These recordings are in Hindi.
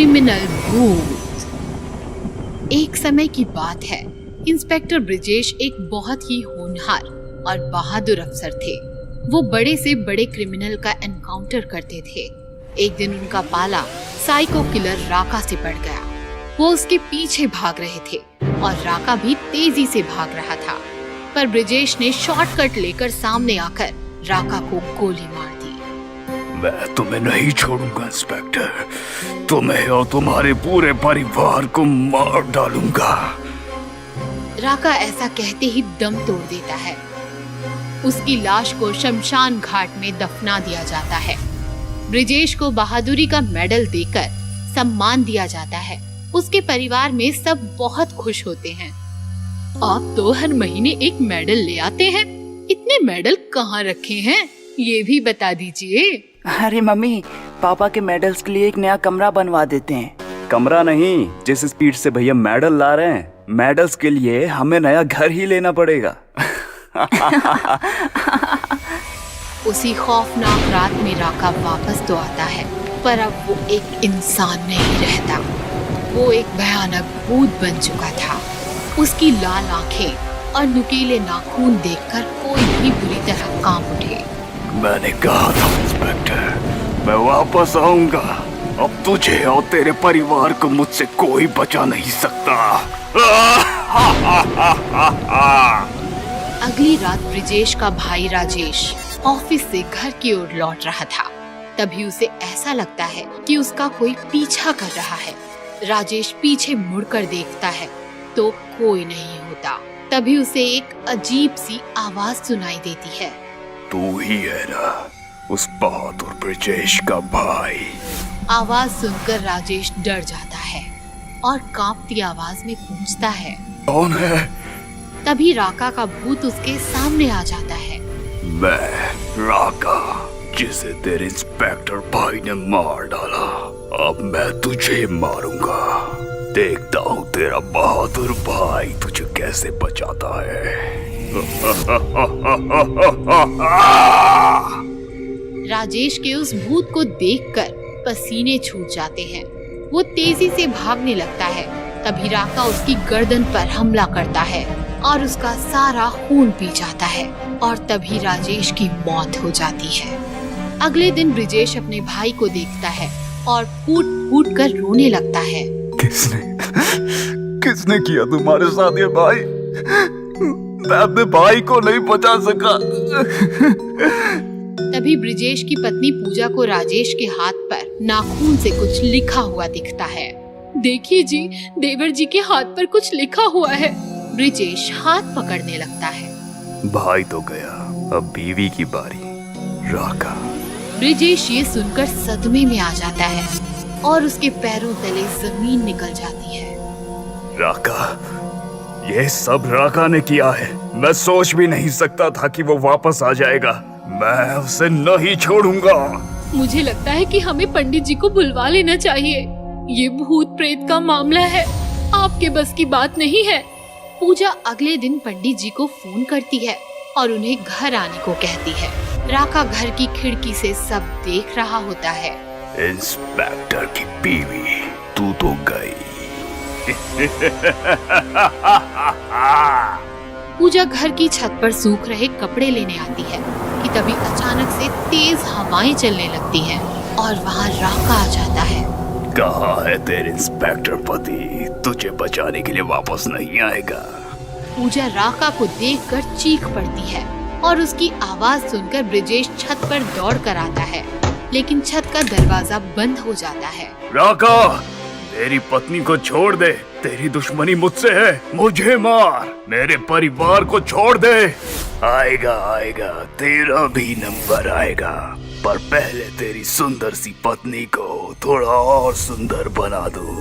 क्रिमिनल भूत। एक समय की बात है, इंस्पेक्टर ब्रिजेश एक बहुत ही होनहार और बहादुर अफसर थे। वो बड़े से बड़े क्रिमिनल का एनकाउंटर करते थे। एक दिन उनका पाला साइको किलर राका से पड़ गया। वो उसके पीछे भाग रहे थे और राका भी तेजी से भाग रहा था, पर ब्रिजेश ने शॉर्टकट लेकर सामने आकर राका को गोली मार दी। मैं तुम्हें नहीं छोड़ूंगा इंस्पेक्टर, तुम्हें और तुम्हारे पूरे परिवार को मार डालूंगा। राका ऐसा कहते ही दम तोड़ देता है। उसकी लाश को शमशान घाट में दफना दिया जाता है। ब्रिजेश को बहादुरी का मेडल देकर सम्मान दिया जाता है। उसके परिवार में सब बहुत खुश होते हैं। आप तो हर महीने एक मेडल ले आते हैं, इतने मेडल कहाँ रखे हैं ये भी बता दीजिए। अरे मम्मी, पापा के मेडल्स के लिए एक नया कमरा बनवा देते हैं। कमरा नहीं, जिस स्पीड से भैया मेडल ला रहे हैं, मेडल्स के लिए हमें नया घर ही लेना पड़ेगा। उसी खौफनाक रात में राका वापस तो आता है, पर अब वो एक इंसान नहीं रहता। वो एक भयानक भूत बन चुका था। उसकी लाल आंखें और नुकीले नाखून देखकर कोई भी बुरी तरह कांप उठे। मैंने कहा था इंस्पेक्टर, मैं वापस आऊंगा। अब तुझे और तेरे परिवार को मुझसे कोई बचा नहीं सकता। अगली रात ब्रिजेश का भाई राजेश ऑफिस से घर की ओर लौट रहा था। तभी उसे ऐसा लगता है कि उसका कोई पीछा कर रहा है। राजेश पीछे मुड़कर देखता है तो कोई नहीं होता। तभी उसे एक अजीब सी आवाज सुनाई देती है। तू ही है ना उस बहादुर ब्रिजेश का भाई? आवाज सुनकर राजेश डर जाता है और कांपती आवाज में पूछता है, कौन है? तभी राका का भूत उसके सामने आ जाता है। मैं राका, जिसे तेरे इंस्पेक्टर भाई ने मार डाला। अब मैं तुझे मारूंगा। देखता हूँ तेरा बहादुर भाई तुझे कैसे बचाता है। राजेश के उस भूत को देखकर पसीने छूट जाते हैं। वो तेजी से भागने लगता है। तभी राका उसकी गर्दन पर हमला करता है और उसका सारा खून पी जाता है और तभी राजेश की मौत हो जाती है। अगले दिन ब्रिजेश अपने भाई को देखता है और फूट फूट कर रोने लगता है। किसने किया तुम्हारे साथ ये भाई? मैं अपने भाई को नहीं बचा सका। तभी ब्रिजेश की पत्नी पूजा को राजेश के हाथ पर नाखून से कुछ लिखा हुआ दिखता है। देखिए जी, देवर जी के हाथ पर कुछ लिखा हुआ है। ब्रिजेश हाथ पकड़ने लगता है। भाई तो गया, अब बीवी की बारी। राका। ब्रिजेश ये सुनकर सदमे में आ जाता है और उसके पैरों तले जमीन निकल जाती है। राका, ये सब राका ने किया है। मैं सोच भी नहीं सकता था कि वो वापस आ जाएगा। मैं उसे नहीं छोड़ूंगा। मुझे लगता है कि हमें पंडित जी को बुलवा लेना चाहिए। ये भूत प्रेत का मामला है, आपके बस की बात नहीं है। पूजा अगले दिन पंडित जी को फोन करती है और उन्हें घर आने को कहती है। राका घर की खिड़की से सब देख रहा होता है। इंस्पेक्टर की बीवी, तू तो गई। पूजा घर की छत पर सूख रहे कपड़े लेने आती है कि तभी अचानक से तेज हवाएं चलने लगती हैं और वहाँ राका आ जाता है। कहाँ है तेरे इंस्पेक्टर पति? तुझे बचाने के लिए वापस नहीं आएगा। पूजा राका को देखकर चीख पड़ती है और उसकी आवाज सुनकर ब्रिजेश छत पर दौड़ कर आता है, लेकिन छत का दरवाजा बंद हो जाता है। राका, मेरी पत्नी को छोड़ दे। तेरी दुश्मनी मुझसे है, मुझे मार। मेरे परिवार को छोड़ दे। आएगा आएगा, तेरा भी नंबर आएगा, पर पहले तेरी सुंदर सी पत्नी को थोड़ा और सुंदर बना दूं।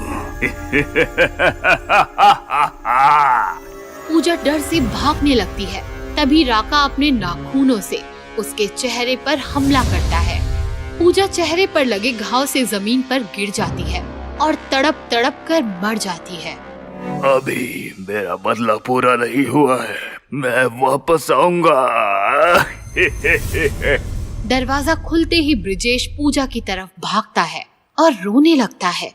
पूजा डर से भागने लगती है। तभी राका अपने नाखूनों से उसके चेहरे पर हमला करता है। पूजा चेहरे पर लगे घाव से जमीन पर गिर जाती है और तड़प तड़प कर मर जाती है। अभी मेरा बदला पूरा नहीं हुआ है, मैं वापस आऊंगा। दरवाजा खुलते ही ब्रिजेश पूजा की तरफ भागता है और रोने लगता है।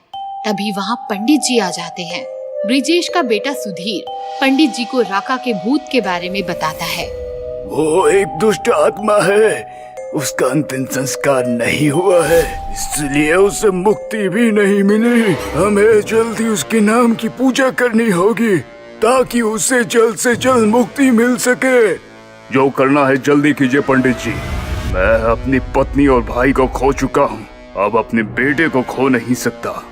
तभी वहाँ पंडित जी आ जाते हैं। ब्रिजेश का बेटा सुधीर पंडित जी को राका के भूत के बारे में बताता है। वो एक दुष्ट आत्मा है, उसका अंतिम संस्कार नहीं हुआ है, इसलिए उसे मुक्ति भी नहीं मिली। हमें जल्दी उसके नाम की पूजा करनी होगी ताकि उसे जल्द से जल्द मुक्ति मिल सके। जो करना है जल्दी कीजिए पंडित जी। मैं अपनी पत्नी और भाई को खो चुका हूँ, अब अपने बेटे को खो नहीं सकता।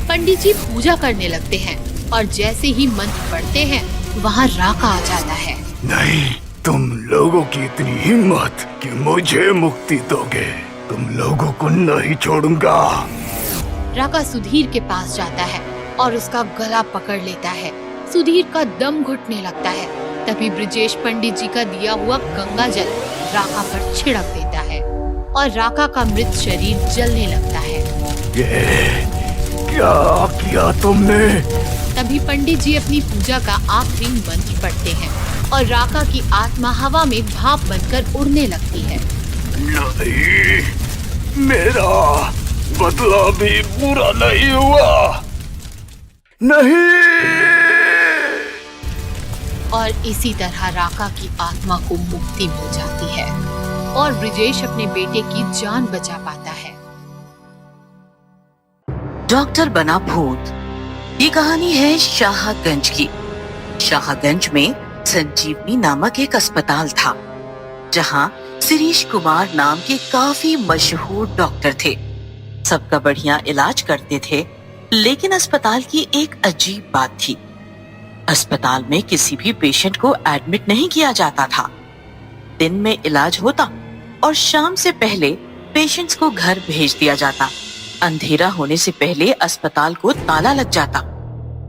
पंडित जी पूजा करने लगते हैं और जैसे ही मंत्र पढ़ते हैं वहाँ राका आ जाता है। नहीं, तुम लोगों की इतनी हिम्मत कि मुझे मुक्ति दोगे, तुम लोगों को नहीं छोड़ूंगा। राका सुधीर के पास जाता है और उसका गला पकड़ लेता है। सुधीर का दम घुटने लगता है। तभी ब्रिजेश पंडित जी का दिया हुआ गंगा जल राका पर छिड़क देता है और राका का मृत शरीर जलने लगता है। ये क्या किया तुमने? तभी पंडित जी अपनी पूजा का आखिरी मंत्र पढ़ते हैं और राका की आत्मा हवा में भाप बनकर उड़ने लगती है। नहीं, मेरा बदला भी पूरा नहीं हुआ। नहीं। और इसी तरह राका की आत्मा को मुक्ति मिल जाती है और ब्रिजेश अपने बेटे की जान बचा पाता है। डॉक्टर बना भूत। ये कहानी है शाहगंज की। शाहगंज में संजीवनी नामक एक अस्पताल था जहां शिरीष कुमार नाम के काफी मशहूर डॉक्टर थे। सबका बढ़िया इलाज करते थे, लेकिन अस्पताल की एक अजीब बात थी। अस्पताल में किसी भी पेशेंट को एडमिट नहीं किया जाता था। दिन में इलाज होता और शाम से पहले पेशेंट्स को घर भेज दिया जाता। अंधेरा होने से पहले अस्पताल को ताला लग जाता।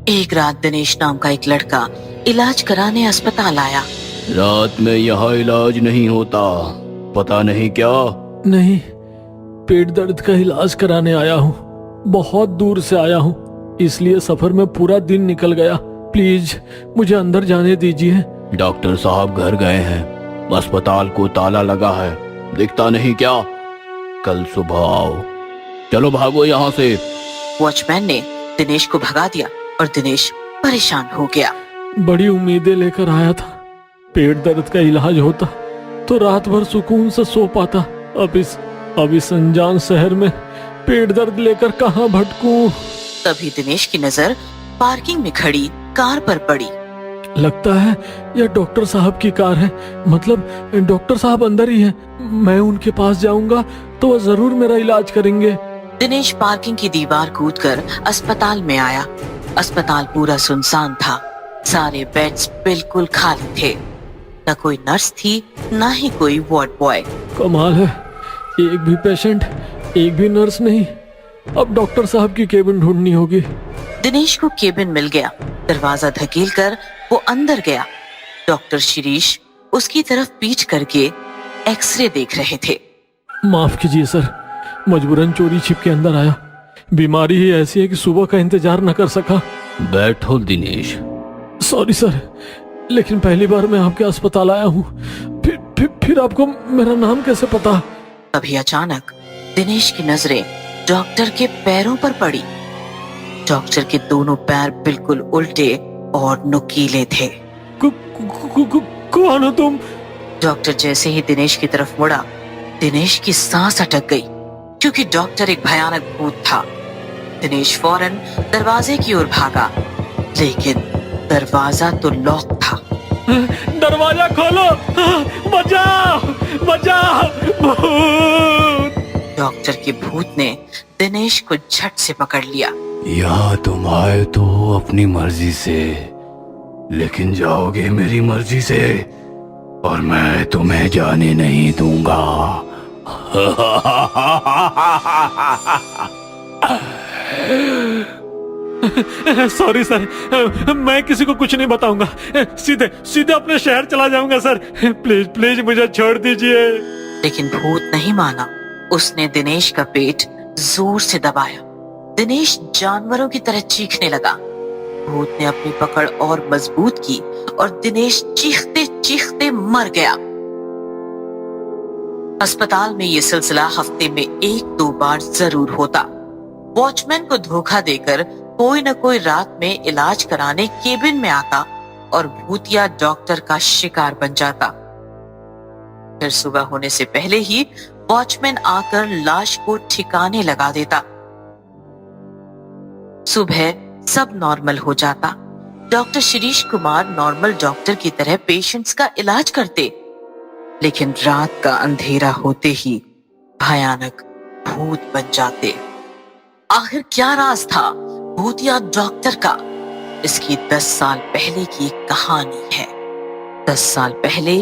एक रात दिनेश नाम का एक लड़का इलाज कराने अस्पताल आया। रात में यहाँ इलाज नहीं होता, पता नहीं क्या? नहीं, पेट दर्द का इलाज कराने आया हूँ। बहुत दूर से आया हूँ, इसलिए सफर में पूरा दिन निकल गया। प्लीज मुझे अंदर जाने दीजिए। डॉक्टर साहब घर गए हैं, अस्पताल को ताला लगा है, दिखता नहीं क्या? कल सुबह आओ। चलो भागो यहाँ से। वॉचमैन ने दिनेश को भगा दिया और दिनेश परेशान हो गया। बड़ी उम्मीदें लेकर आया था, पेट दर्द का इलाज होता तो रात भर सुकून से सो पाता। अब इस अनजान शहर में पेट दर्द लेकर कहाँ भटकूं? तभी दिनेश की नजर पार्किंग में खड़ी कार पर पड़ी। लगता है यह डॉक्टर साहब की कार है, मतलब डॉक्टर साहब अंदर ही हैं। मैं उनके पास जाऊंगा तो वह जरूर मेरा इलाज करेंगे। दिनेश पार्किंग की दीवार कूदकर अस्पताल में आया। अस्पताल पूरा सुनसान था, सारे बेड्स बिल्कुल खाली थे। न कोई नर्स थी, न ही कोई वार्ड बॉय। कमाल है, एक भी पेशेंट, एक भी नर्स नहीं। अब डॉक्टर साहब की केबिन ढूंढनी होगी। दिनेश को केबिन मिल गया। दरवाजा धकेलकर वो अंदर गया। डॉक्टर शिरीष उसकी तरफ पीठ करके एक्सरे देख रहे थे। माफ कीजिए सर, मजबूरन चोरी छिप के अंदर आया। बीमारी ही ऐसी है कि सुबह का इंतजार न कर सका। बैठो दिनेश। सॉरी सर, लेकिन पहली बार मैं आपके अस्पताल आया हूँ। फिर आपको मेरा नाम कैसे पता? तभी अचानक दिनेश की नजरें डॉक्टर के पैरों पर पड़ी। डॉक्टर के दोनों पैर बिल्कुल उल्टे और नुकीले थे। कौन हो तुम? डॉक्टर जैसे ही दिनेश की तरफ मुड़ा, दिनेश की सांस अटक गई, क्योंकि डॉक्टर एक भयानक भूत था। दिनेश फौरन दरवाजे की ओर भागा, लेकिन दरवाजा तो लॉक था। दरवाजा खोलो, बचाओ, बचाओ, भूत! डॉक्टर के भूत ने दिनेश को झट से पकड़ लिया। यहाँ तुम आए तो अपनी मर्जी से, लेकिन जाओगे मेरी मर्जी से, और मैं तुम्हें जाने नहीं दूंगा। सॉरी सर, मैं किसी को कुछ नहीं बताऊंगा। सीधे अपने शहर चला जाऊंगा सर। प्लीज प्लीज मुझे छोड़ दीजिए। लेकिन भूत नहीं माना। उसने दिनेश का पेट जोर से दबाया। दिनेश जानवरों की तरह चीखने लगा। भूत ने अपनी पकड़ और मजबूत की और दिनेश चीखते चीखते मर गया। अस्पताल में ये सिलसिला हफ्ते में 1-2 बार जरूर होता। वॉचमैन को धोखा देकर कोई न कोई रात में इलाज कराने केबिन में आता और भूतिया डॉक्टर का शिकार बन जाता। फिर सुबह होने से पहले ही वॉचमैन आकर लाश को ठिकाने लगा देता। सुबह सब नॉर्मल हो जाता। Doctor Shirish Kumar normal doctor की तरह पेशेंट्स का इलाज करते, लेकिन रात का अंधेरा होते ही भयानक भूत बन जाते। आखिर क्या राज था भूतिया डॉक्टर का? इसकी 10 साल पहले की एक कहानी है। 10 साल पहले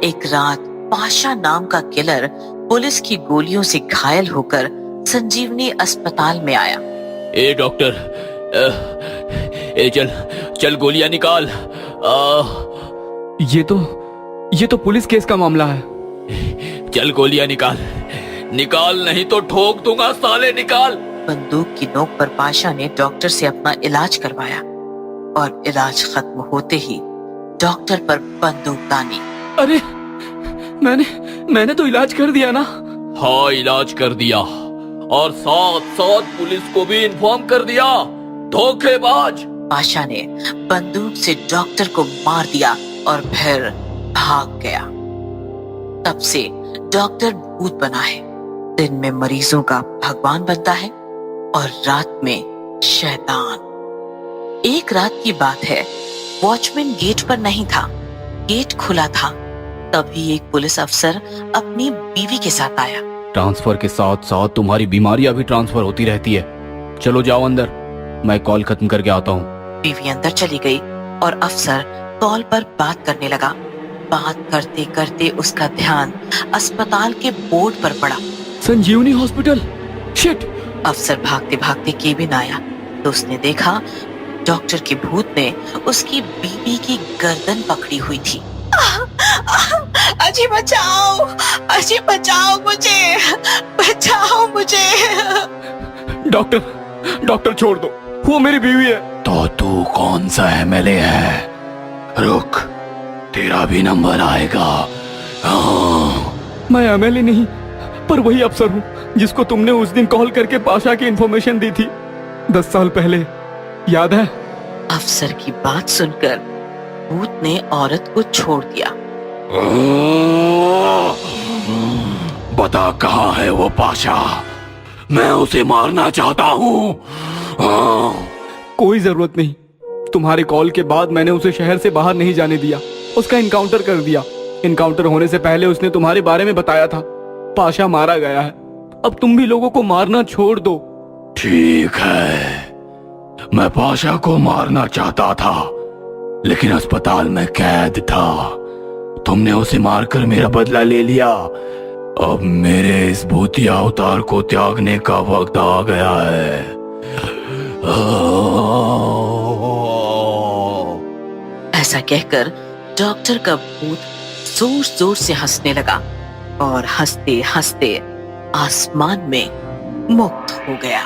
एक रात पाशा नाम का किलर पुलिस की गोलियों से घायल होकर संजीवनी अस्पताल में आया। ए डॉक्टर, ए चल गोलियां निकाल। ये तो पुलिस केस का मामला है। चल गोलियां निकाल नहीं तो ठोक दूंगा साले, निकाल। बंदूक की नोक पर पाशा ने डॉक्टर से अपना इलाज करवाया और इलाज खत्म होते ही डॉक्टर पर बंदूक तानी। अरे मैंने तो इलाज कर दिया ना। हाँ, इलाज कर दिया और साथ पुलिस को भी इन्फॉर्म कर दिया। धोखेबाज। पाशा ने बंदूक से डॉक्टर को मार दिया और फिर भाग गया। तब से डॉक्टर भूत बना है। दिन में मरीजों का भगवान बनता है और रात में शैतान। एक रात की बात है, वॉचमैन गेट पर नहीं था, गेट खुला था। तभी एक पुलिस अफसर अपनी बीवी के साथ आया। ट्रांसफर के साथ साथ तुम्हारी बीमारियां भी ट्रांसफर होती रहती है। चलो जाओ अंदर, मैं कॉल खत्म करके आता हूँ। बीवी अंदर चली गई और अफसर कॉल पर बात करने लगा। बात करते करते उसका ध्यान अस्पताल के बोर्ड पर पड़ा। संजीवनी हॉस्पिटल। शिट। अफसर भागते भागते केबिन आया तो उसने देखा डॉक्टर के भूत ने उसकी बीवी की गर्दन पकड़ी हुई थी। अजी बचाओ, अजी बचाओ मुझे, बचाओ मुझे। डॉक्टर छोड़ दो, वो मेरी बीवी है। तो तू कौन सा एमएलए है? रुक, तेरा भी नंबर आएगा। मैं एमएलए नहीं, पर वही अफसर हूँ जिसको तुमने उस दिन कॉल करके पाशा की इंफॉर्मेशन दी थी 10 साल पहले, याद है? अफसर की बात सुनकर भूत ने औरत को छोड़ दिया। बता कहाँ है वो पाशा, मैं उसे मारना चाहता हूँ। कोई जरूरत नहीं, तुम्हारे कॉल के बाद मैंने उसे शहर से बाहर नहीं जाने दिया, उसका इनकाउंटर कर दिया। इनकाउंटर होने से पहले उसने तुम्हारे बारे में बताया था। पाशा मारा गया है, अब तुम भी लोगों को मारना छोड़ दो। ठीक है, मैं पाशा को मारना चाहता था लेकिन अस्पताल में कैद था। तुमने उसे मारकर मेरा बदला ले लिया। अब मेरे इस भूतिया अवतार को त्यागने का वक्त आ गया है। ऐसा कहकर डॉक्टर का भूत जोर जोर से हंसने लगा और हंसते हंसते आसमान में मुक्त हो गया।